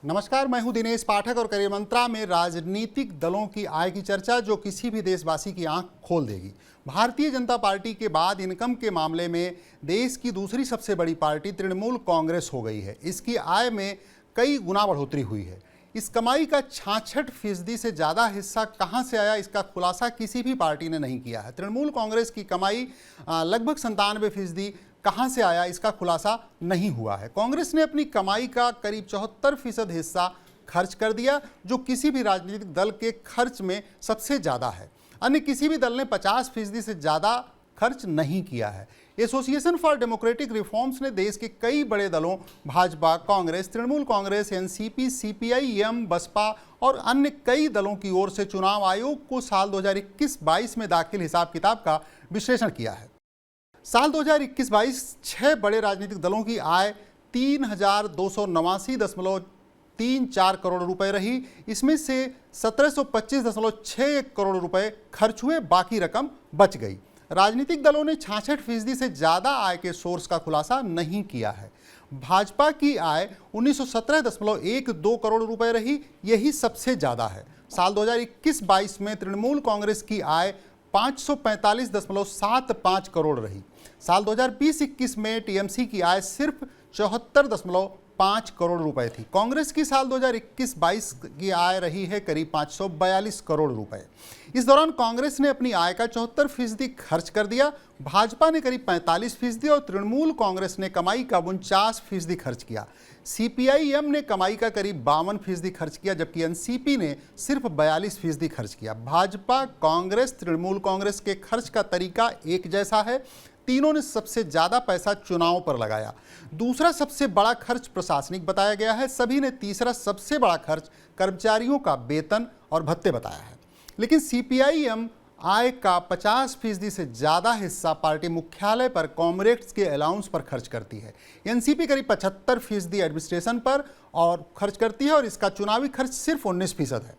नमस्कार, मैं हूं दिनेश पाठक और करियर मंत्रा में राजनीतिक दलों की आय की चर्चा जो किसी भी देशवासी की आंख खोल देगी। भारतीय जनता पार्टी के बाद इनकम के मामले में देश की दूसरी सबसे बड़ी पार्टी तृणमूल कांग्रेस हो गई है। इसकी आय में कई गुना बढ़ोतरी हुई है। इस कमाई का 66% से ज़्यादा हिस्सा कहां से आया, इसका खुलासा किसी भी पार्टी ने नहीं किया है। तृणमूल कांग्रेस की कमाई लगभग 97% कहां से आया, इसका खुलासा नहीं हुआ है। कांग्रेस ने अपनी कमाई का करीब 74% हिस्सा खर्च कर दिया, जो किसी भी राजनीतिक दल के खर्च में सबसे ज़्यादा है। अन्य किसी भी दल ने 50% से ज़्यादा खर्च नहीं किया है। एसोसिएशन फॉर डेमोक्रेटिक रिफॉर्म्स ने देश के कई बड़े दलों भाजपा, कांग्रेस, तृणमूल कांग्रेस, एनसीपी, सीपीआई, एम, बसपा और अन्य कई दलों की ओर से चुनाव आयोग को साल 2021-22 में दाखिल हिसाब किताब का विश्लेषण किया है। साल 2021-22 6 बड़े राजनीतिक दलों की आय 3,289.34 करोड़ रुपए रही। इसमें से 1725.61 करोड़ रुपए खर्च हुए, बाकी रकम बच गई। राजनीतिक दलों ने 66% से ज़्यादा आय के सोर्स का खुलासा नहीं किया है। भाजपा की आय 1917.12 करोड़ रुपए रही, यही सबसे ज़्यादा है। साल 2021-22 में तृणमूल कांग्रेस की आय 545.75 करोड़ रही। साल 2020-21 में टीएमसी की आय सिर्फ 74.5 करोड़ रुपए थी। कांग्रेस की साल 2021-22 की आय रही है करीब 542 करोड़ रुपए। इस दौरान कांग्रेस ने अपनी आय का 74% खर्च कर दिया, भाजपा ने करीब 45% और तृणमूल कांग्रेस ने कमाई का 49% खर्च किया। सीपीआई-एम ने कमाई का करीब 52% खर्च किया, जबकि एनसीपी ने सिर्फ 42% खर्च किया। भाजपा, कांग्रेस, तृणमूल कांग्रेस के खर्च का तरीका एक जैसा है। तीनों ने सबसे ज़्यादा पैसा चुनाव पर लगाया। दूसरा सबसे बड़ा खर्च प्रशासनिक बताया गया है। सभी ने तीसरा सबसे बड़ा खर्च कर्मचारियों का वेतन और भत्ते बताया है। लेकिन सीपीआई-एम आय का 50% से ज़्यादा हिस्सा पार्टी मुख्यालय पर कॉमरेड्स के अलाउंस पर खर्च करती है। एनसीपी करीब 75% एडमिनिस्ट्रेशन पर और खर्च करती है और इसका चुनावी खर्च सिर्फ 19% है।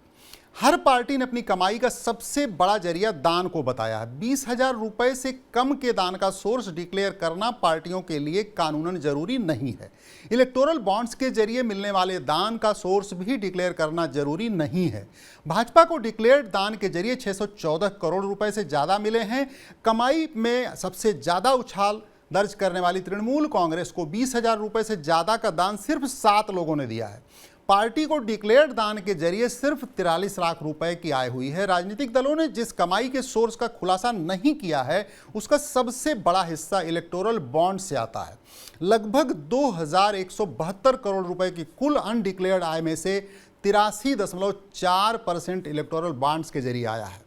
हर पार्टी ने अपनी कमाई का सबसे बड़ा जरिया दान को बताया है। 20,000 रुपए से कम के दान का सोर्स डिक्लेयर करना पार्टियों के लिए कानूनन जरूरी नहीं है। इलेक्टोरल बॉन्ड्स के जरिए मिलने वाले दान का सोर्स भी डिक्लेयर करना जरूरी नहीं है। भाजपा को डिक्लेयर्ड दान के जरिए 614 करोड़ रुपए से ज़्यादा मिले हैं। कमाई में सबसे ज़्यादा उछाल दर्ज करने वाली तृणमूल कांग्रेस को 20,000 रुपए से ज़्यादा का दान सिर्फ 7 लोगों ने दिया है। पार्टी को डिक्लेयर्ड दान के जरिए सिर्फ 43 लाख रुपए की आय हुई है। राजनीतिक दलों ने जिस कमाई के सोर्स का खुलासा नहीं किया है, उसका सबसे बड़ा हिस्सा इलेक्टोरल बॉन्ड से आता है। लगभग 2,172 करोड़ रुपए की कुल अनडिक्लेयर्ड आय में से 83.4% इलेक्टोरल बॉन्ड्स के जरिए आया है।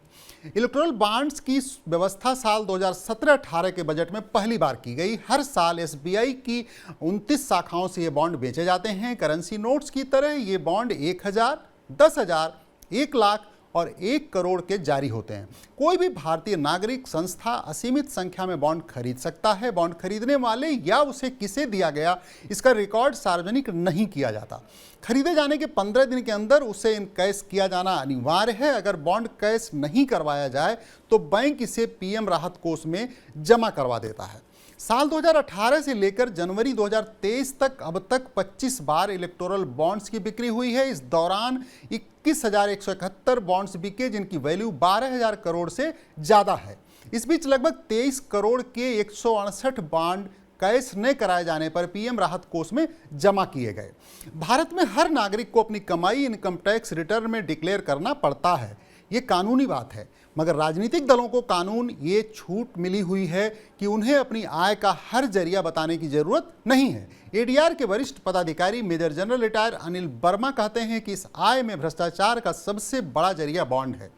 इलेक्टोरल बॉन्ड्स की व्यवस्था साल 2017-18 के बजट में पहली बार की गई। हर साल एसबीआई की 29 शाखाओं से ये बॉन्ड बेचे जाते हैं। करेंसी नोट्स की तरह ये बॉन्ड 1,000, 10,000, 1 लाख और 1 करोड़ के जारी होते हैं। कोई भी भारतीय नागरिक संस्था असीमित संख्या में बॉन्ड खरीद सकता है। बॉन्ड खरीदने वाले या उसे किसे दिया गया, इसका रिकॉर्ड सार्वजनिक नहीं किया जाता। खरीदे जाने के 15 दिन के अंदर उसे कैश किया जाना अनिवार्य है। अगर बॉन्ड कैश नहीं करवाया जाए तो बैंक इसे पीएम राहत कोष में जमा करवा देता है। साल 2018 से लेकर जनवरी 2023 तक अब तक 25 बार इलेक्टोरल बॉन्ड्स की बिक्री हुई है। इस दौरान 21,171 बॉन्ड्स बिके, जिनकी वैल्यू 12,000 करोड़ से ज़्यादा है। इस बीच लगभग 23 करोड़ के 168 बॉन्ड कैश न कराए जाने पर पीएम राहत कोष में जमा किए गए। भारत में हर नागरिक को अपनी कमाई इनकम टैक्स रिटर्न में डिक्लेयर करना पड़ता है। ये कानूनी बात है, मगर राजनीतिक दलों को कानून ये छूट मिली हुई है कि उन्हें अपनी आय का हर जरिया बताने की जरूरत नहीं है। एडीआर के वरिष्ठ पदाधिकारी major general retired Anil Verma कहते हैं कि इस आय में भ्रष्टाचार का सबसे बड़ा जरिया बॉन्ड है।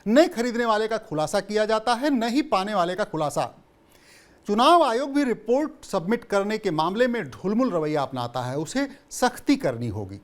न खरीदने वाले का खुलासा किया जाता है, न ही पाने वाले का खुलासा। चुनाव आयोग भी रिपोर्ट सबमिट करने के मामले में ढुलमुल रवैया अपनाता है। उसे सख्ती करनी होगी।